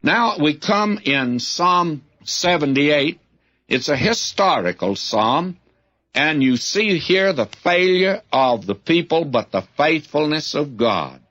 Now we come in Psalm 78. It's a historical psalm, and you see here the failure of the people, but the faithfulness of God.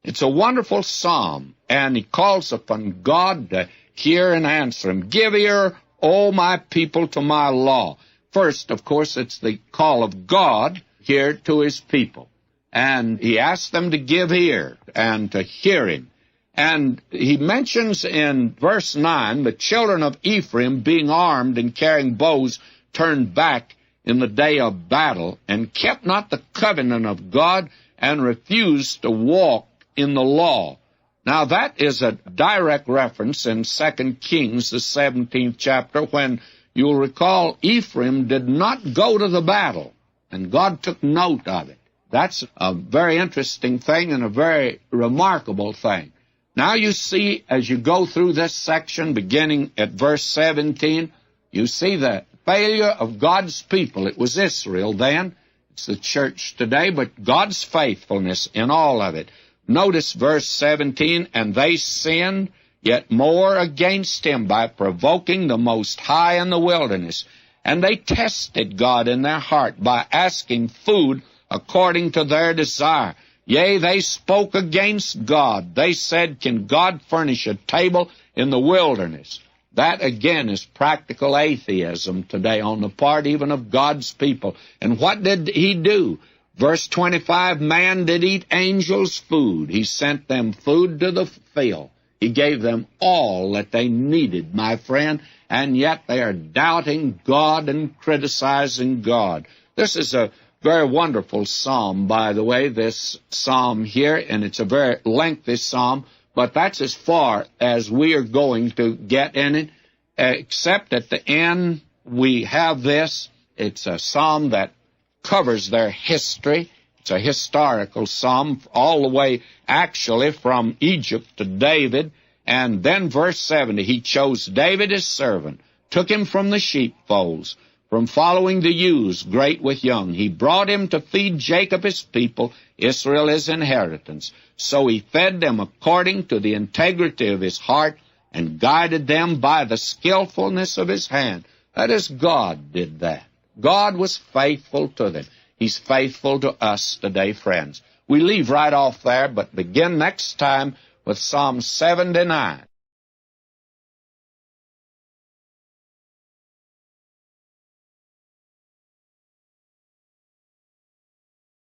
It's a wonderful psalm, and he calls upon God to hear and answer him. Give ear, O my people, to my law. First, of course, it's the call of God here to his people. And he asks them to give ear and to hear him. And he mentions in verse 9, the children of Ephraim, being armed and carrying bows, turned back in the day of battle, and kept not the covenant of God, and refused to walk in the law. Now that is a direct reference in 2 Kings, the 17th chapter, when you'll recall Ephraim did not go to the battle, and God took note of it. That's a very interesting thing and a very remarkable thing. Now you see, as you go through this section, beginning at verse 17, you see the failure of God's people. It was Israel then. It's the church today, but God's faithfulness in all of it. Notice verse 17, and they sinned yet more against him by provoking the Most High in the wilderness. And they tested God in their heart by asking food according to their desire. Yea, they spoke against God. They said, can God furnish a table in the wilderness? That, again, is practical atheism today on the part even of God's people. And what did he do? Verse 25, man did eat angels' food. He sent them food to the field. He gave them all that they needed, my friend, and yet they are doubting God and criticizing God. This is a very wonderful psalm, by the way, this psalm here, and it's a very lengthy psalm, but that's as far as we are going to get in it, except at the end we have this. It's a psalm that covers their history. It's a historical psalm all the way, actually, from Egypt to David. And then verse 70, he chose David his servant, took him from the sheepfolds, from following the ewes, great with young. He brought him to feed Jacob his people, Israel his inheritance. So he fed them according to the integrity of his heart, and guided them by the skillfulness of his hand. That is, God did that. God was faithful to them. He's faithful to us today, friends. We leave right off there, but begin next time with Psalm 79.